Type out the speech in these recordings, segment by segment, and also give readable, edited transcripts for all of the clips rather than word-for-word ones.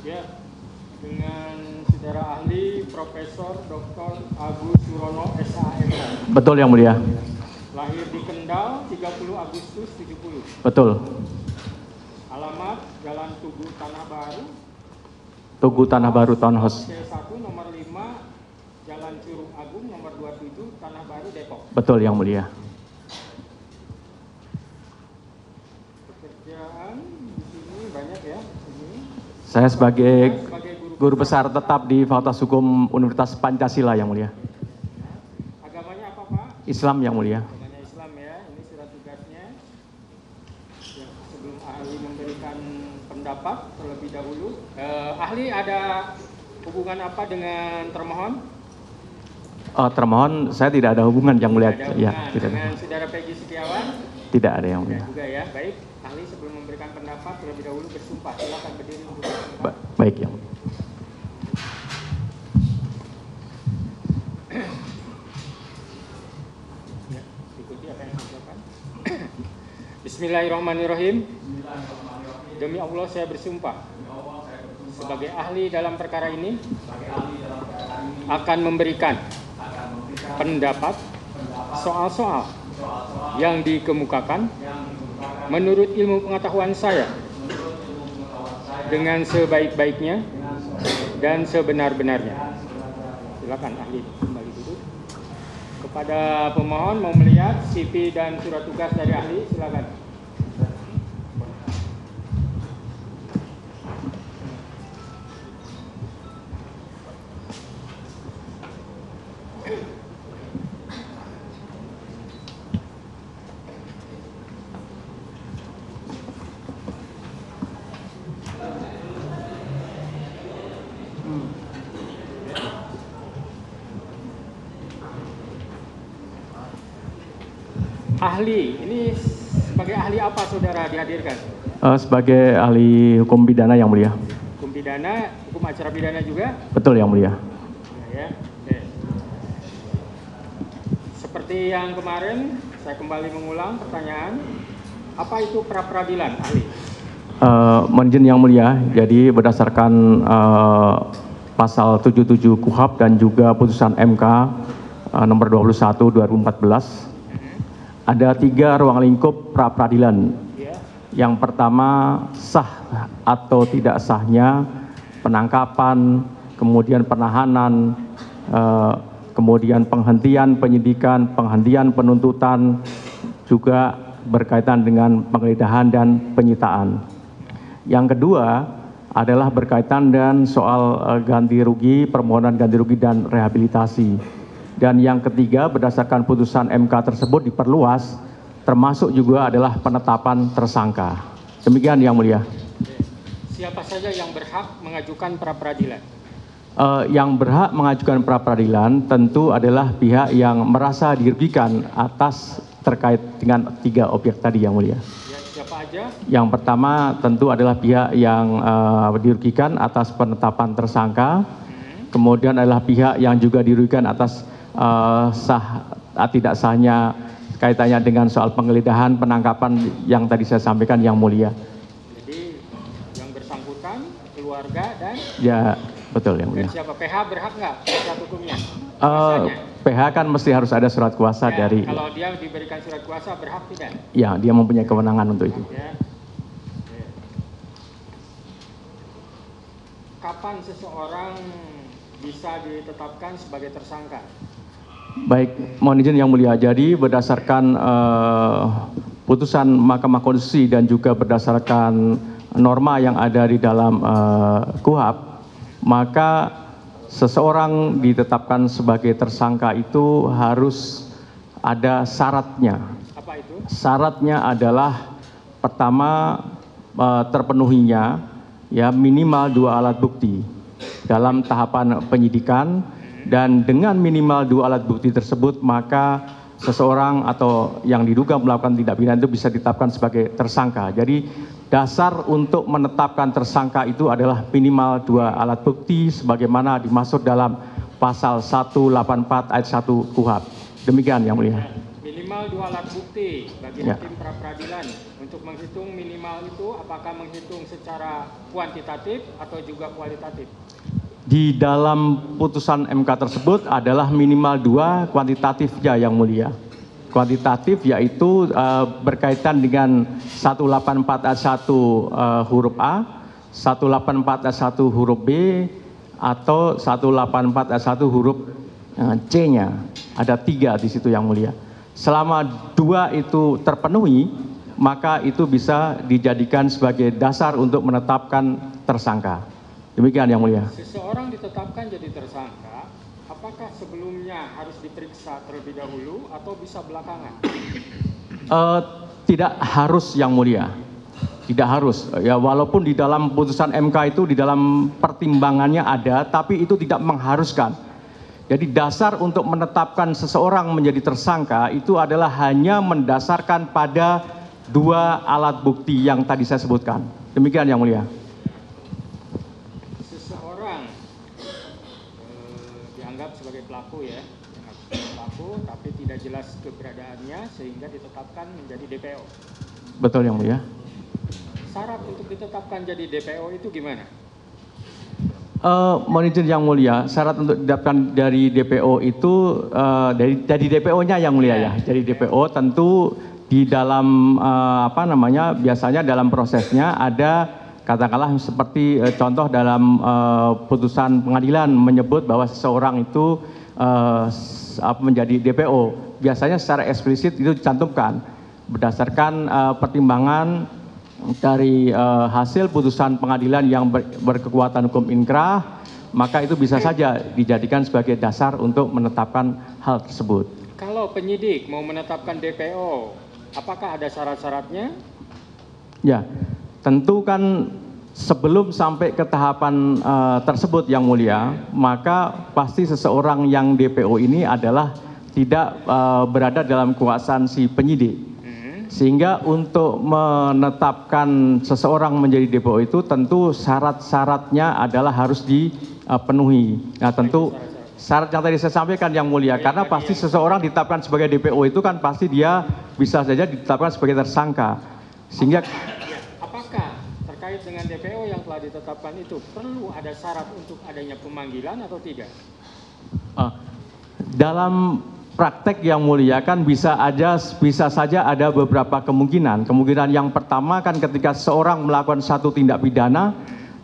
Ya, dengan saudara ahli Profesor Dr. Agus Surono SAMK. Betul yang mulia. Lahir di Kendal 30 Agustus 70. Betul. Alamat Jalan Tugu Tanah Baru. Tugu Tanah Baru Townhouse. C1 nomor 5 Jalan Curug Agung nomor 27 Tanah Baru Depok. Betul yang mulia. Pekerjaan di sini banyak ya. Saya sebagai guru besar tetap di Fakultas Hukum Universitas Pancasila yang mulia. Agamanya apa Pak? Islam yang mulia. Agamanya Islam ya. Ini surat tugasnya. Ya, sebelum ahli memberikan pendapat terlebih dahulu, ahli ada hubungan apa dengan termohon? Termohon saya tidak ada hubungan yang mulia. Ada Ya, hubungan tidak. dengan saudara Peggy Setiawan? Tidak ada yang Tidak mulia. juga ya. Baik, ahli sebelum memberikan pendapat terlebih dahulu bersumpah. Silakan berdiri untuk bersumpah. Baik yang mulia. Ya, ikuti apa yang saya ucapkan. Bismillahirrahmanirrahim. Demi Allah saya bersumpah sebagai ahli dalam perkara ini akan memberikan pendapat soal-soal yang dikemukakan menurut ilmu pengetahuan saya dengan sebaik-baiknya dan sebenar-benarnya. Silakan ahli kembali duduk. Kepada pemohon mau melihat CV dan surat tugas dari ahli, silakan. Ahli, ini sebagai ahli apa saudara dihadirkan? Sebagai ahli hukum pidana yang mulia. Hukum pidana, hukum acara pidana juga? Betul yang mulia. Ya, oke. Seperti yang kemarin, saya kembali mengulang pertanyaan. Apa itu pra-peradilan, ahli? Mohon izin yang mulia, jadi berdasarkan pasal 77 KUHP dan juga putusan MK nomor 21 2014, ada 3 ruang lingkup pra-peradilan. Ya. Yang pertama, sah atau tidak sahnya penangkapan, kemudian penahanan, kemudian penghentian penyidikan, penghentian penuntutan, juga berkaitan dengan penggeledahan dan penyitaan. Yang kedua adalah berkaitan dengan soal ganti rugi, permohonan ganti rugi dan rehabilitasi. Dan yang ketiga, berdasarkan putusan MK tersebut diperluas, termasuk juga adalah penetapan tersangka. Demikian yang mulia. Siapa saja yang berhak mengajukan pra-peradilan? Yang berhak mengajukan pra-peradilan tentu adalah pihak yang merasa dirugikan atas terkait dengan 3 objek tadi yang mulia. Ya, siapa aja? Yang pertama tentu adalah pihak yang dirugikan atas penetapan tersangka, kemudian adalah pihak yang juga dirugikan atas sah tidak sahnya kaitannya dengan soal penggeledahan, penangkapan yang tadi saya sampaikan yang mulia. Jadi yang bersangkutan, keluarga dan Ya, betul yang mulia. siapa? PH berhak nggak penasihat hukumnya? PH kan mesti harus ada surat kuasa Ya, dari, kalau dia diberikan surat kuasa berhak tidak? ya dia mempunyai kewenangan untuk itu. Ya. Oke. Kapan seseorang bisa ditetapkan sebagai tersangka? Baik, mohon izin yang mulia. Jadi berdasarkan putusan Mahkamah Konstitusi dan juga berdasarkan norma yang ada di dalam KUHP, maka seseorang ditetapkan sebagai tersangka itu harus ada syaratnya. Apa itu? Syaratnya adalah pertama terpenuhinya ya minimal 2 alat bukti dalam tahapan penyidikan, dan dengan minimal 2 alat bukti tersebut maka seseorang atau yang diduga melakukan tindak pidana itu bisa ditetapkan sebagai tersangka. Jadi dasar untuk menetapkan tersangka itu adalah minimal 2 alat bukti sebagaimana dimaksud dalam pasal 184 ayat 1 KUHP. Demikian yang mulia. Minimal minimal 2 alat bukti bagi Ya. hakim pra-peradilan untuk menghitung minimal itu apakah menghitung secara kuantitatif atau juga kualitatif? Di dalam putusan MK tersebut adalah minimal 2 kuantitatifnya yang mulia. Kuantitatif yaitu berkaitan dengan 184 ayat 1 huruf A, 184 ayat 1 huruf B, atau 184 ayat 1 huruf C-nya. Ada 3 di situ yang mulia. Selama 2 itu terpenuhi, maka itu bisa dijadikan sebagai dasar untuk menetapkan tersangka. Demikian yang mulia. Seseorang ditetapkan jadi tersangka, apakah sebelumnya harus diperiksa terlebih dahulu atau bisa belakangan? Tidak harus yang mulia. Tidak harus. Ya, walaupun di dalam putusan MK itu di dalam pertimbangannya ada, tapi itu tidak mengharuskan. Jadi dasar untuk menetapkan seseorang menjadi tersangka itu adalah hanya mendasarkan pada 2 alat bukti yang tadi saya sebutkan. Demikian yang mulia. Seseorang dianggap sebagai pelaku ya, dianggap sebagai pelaku tapi tidak jelas keberadaannya sehingga ditetapkan menjadi DPO. Betul yang mulia. Syarat untuk ditetapkan jadi DPO itu gimana? Mohon izin yang mulia, syarat untuk didapatkan dari DPO itu dari DPO-nya yang mulia ya. Jadi DPO tentu di dalam biasanya dalam prosesnya ada katakanlah seperti contoh dalam putusan pengadilan menyebut bahwa seseorang itu menjadi DPO. Biasanya secara eksplisit itu dicantumkan berdasarkan pertimbangan dari hasil putusan pengadilan yang berkekuatan hukum inkrah, maka itu bisa saja dijadikan sebagai dasar untuk menetapkan hal tersebut. Kalau penyidik mau menetapkan DPO, apakah ada syarat-syaratnya? Ya, tentu kan sebelum sampai ke tahapan tersebut yang mulia, maka pasti seseorang yang DPO ini adalah tidak berada dalam kekuasaan si penyidik. Sehingga untuk menetapkan seseorang menjadi DPO itu tentu syarat-syaratnya adalah harus dipenuhi. Nah tentu syarat yang tadi saya sampaikan yang mulia, karena pasti seseorang ditetapkan sebagai DPO itu kan pasti dia bisa saja ditetapkan sebagai tersangka. Sehingga apakah terkait dengan DPO yang telah ditetapkan itu perlu ada syarat untuk adanya pemanggilan atau tidak? Dalam praktek yang mulia kan bisa saja ada beberapa kemungkinan. Kemungkinan yang pertama kan ketika seorang melakukan satu tindak pidana,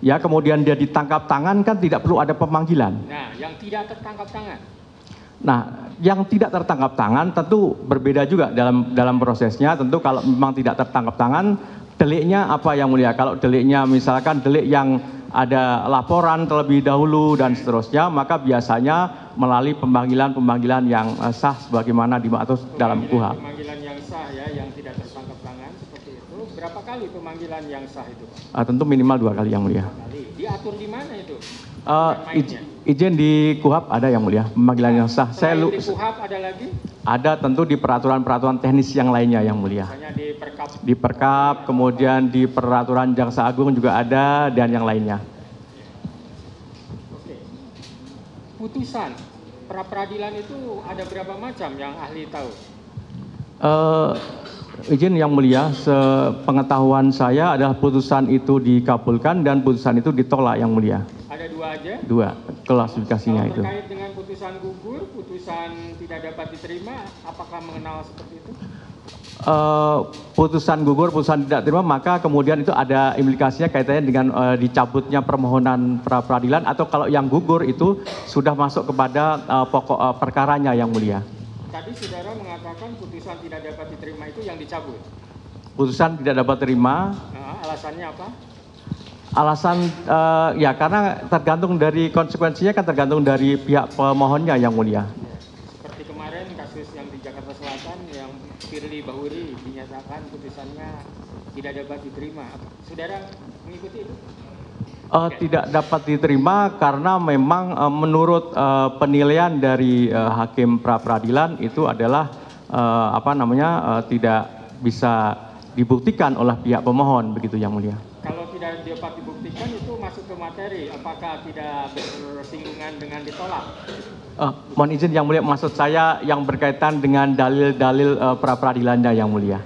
ya kemudian dia ditangkap tangan kan tidak perlu ada pemanggilan. Nah, yang tidak tertangkap tangan. Nah, yang tidak tertangkap tangan tentu berbeda juga dalam prosesnya. Tentu kalau memang tidak tertangkap tangan, deliknya apa yang mulia? Kalau deliknya misalkan delik yang ada laporan terlebih dahulu dan seterusnya, maka biasanya melalui pemanggilan yang sah sebagaimana dimaksud dalam KUHP. Pemanggilan yang sah ya, yang tidak tertangkap tangan seperti itu. Berapa kali pemanggilan yang sah itu, Pak? Tentu minimal 2 kali yang mulia. Diatur di mana itu? Izin di KUHP ada yang mulia, pemanggilan yang sah. Selain di KUHP ada lagi? Ada tentu di peraturan-peraturan teknis yang lainnya yang mulia. Misalnya di Perkap. Di Perkap, kemudian di peraturan Jaksa Agung juga ada dan yang lainnya. Oke. Putusan pra-peradilan itu ada berapa macam yang ahli tahu? Izin yang mulia, sepengetahuan saya adalah putusan itu dikabulkan dan putusan itu ditolak yang mulia. Ada 2 aja? 2 klasifikasinya itu. Terkait dengan putusan gugur, putusan tidak dapat diterima, apakah mengenal seperti itu? Putusan gugur, putusan tidak terima, maka kemudian itu ada implikasinya kaitannya dengan dicabutnya permohonan pra-peradilan, atau kalau yang gugur itu sudah masuk kepada pokok perkaranya yang mulia. Tadi saudara mengatakan putusan tidak dapat diterima itu yang dicabut. Putusan tidak dapat terima. Alasannya apa? Alasan ya karena tergantung dari konsekuensinya, kan tergantung dari pihak pemohonnya yang mulia. Seperti kemarin kasus yang di Jakarta Selatan yang Firly Bahuri dinyatakan putusannya tidak dapat diterima. Saudara mengikuti itu? Tidak dapat diterima karena memang menurut penilaian dari hakim pra-peradilan itu adalah tidak bisa dibuktikan oleh pihak pemohon, begitu yang mulia. Kalau tidak dapat dibuktikan itu masuk ke materi, apakah tidak bersinggungan dengan ditolak? Mohon izin yang mulia, maksud saya yang berkaitan dengan dalil-dalil pra-peradilannya yang mulia.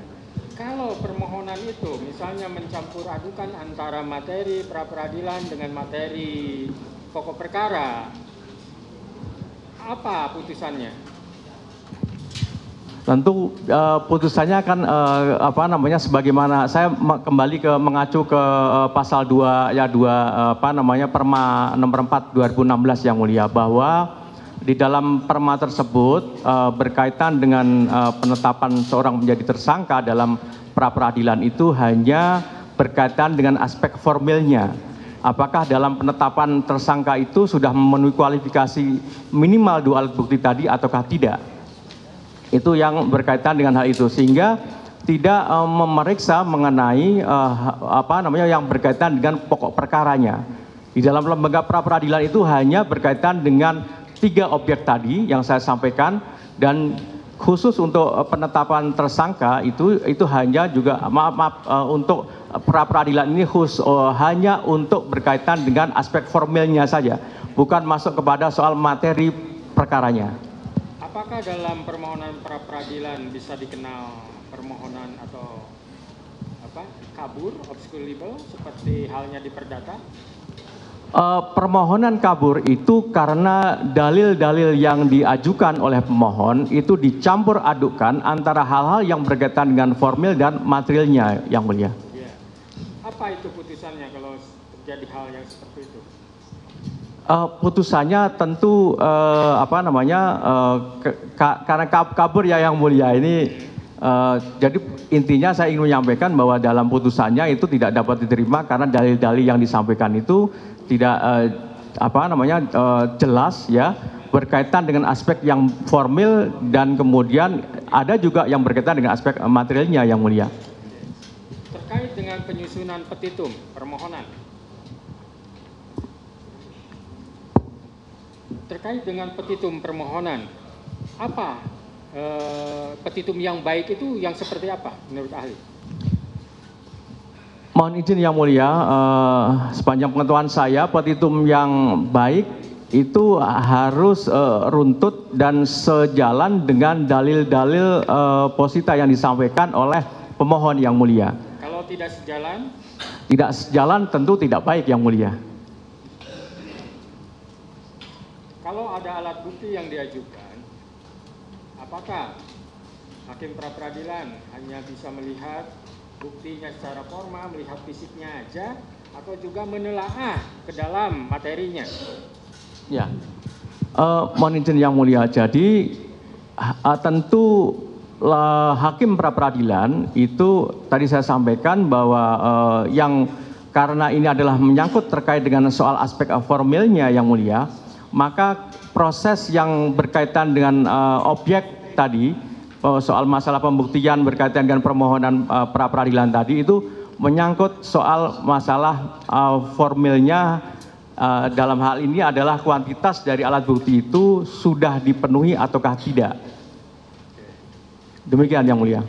Kalau permohonan itu misalnya mencampur adukan antara materi pra-peradilan dengan materi pokok perkara, apa putusannya? Tentu putusannya akan sebagaimana saya kembali mengacu ke pasal 2 ya 2 Perma nomor 4 2016 yang mulia, bahwa di dalam perma tersebut berkaitan dengan penetapan seorang menjadi tersangka dalam pra-peradilan itu hanya berkaitan dengan aspek formilnya. Apakah dalam penetapan tersangka itu sudah memenuhi kualifikasi minimal 2 alat bukti tadi ataukah tidak? Itu yang berkaitan dengan hal itu, sehingga tidak memeriksa mengenai yang berkaitan dengan pokok perkaranya. Di dalam lembaga pra-peradilan itu hanya berkaitan dengan 3 objek tadi yang saya sampaikan, dan khusus untuk penetapan tersangka itu hanya juga untuk pra-peradilan ini hanya untuk berkaitan dengan aspek formilnya saja, bukan masuk kepada soal materi perkaranya. Apakah dalam permohonan pra-peradilan bisa dikenal permohonan atau kabur, obscurable, seperti halnya di perdata? Permohonan kabur itu karena dalil-dalil yang diajukan oleh pemohon itu dicampur adukkan antara hal-hal yang berkaitan dengan formil dan materialnya yang mulia. Ya. Apa itu putusannya kalau terjadi hal yang seperti itu? Putusannya tentu karena kabur ya yang mulia ini, jadi intinya saya ingin menyampaikan bahwa dalam putusannya itu tidak dapat diterima karena dalil-dalil yang disampaikan itu tidak jelas ya, berkaitan dengan aspek yang formil, dan kemudian ada juga yang berkaitan dengan aspek materialnya yang mulia. Terkait dengan penyusunan petitum permohonan. Terkait dengan petitum permohonan, apa petitum yang baik itu yang seperti apa menurut ahli? Mohon izin yang mulia, sepanjang pengetahuan saya petitum yang baik itu harus runtut dan sejalan dengan dalil-dalil posita yang disampaikan oleh pemohon yang mulia. Kalau tidak sejalan? Tidak sejalan tentu tidak baik yang mulia. Kalau ada alat bukti yang diajukan, apakah hakim pra-peradilan hanya bisa melihat buktinya secara formal, melihat fisiknya aja, atau juga menelaah ke dalam materinya? Ya, mohon izin yang mulia. Jadi tentu hakim pra-peradilan itu tadi saya sampaikan bahwa yang karena ini adalah menyangkut terkait dengan soal aspek formilnya yang mulia, maka proses yang berkaitan dengan objek tadi, soal masalah pembuktian berkaitan dengan permohonan pra-peradilan tadi itu menyangkut soal masalah formilnya, dalam hal ini adalah kuantitas dari alat bukti itu sudah dipenuhi ataukah tidak. Demikian yang mulia.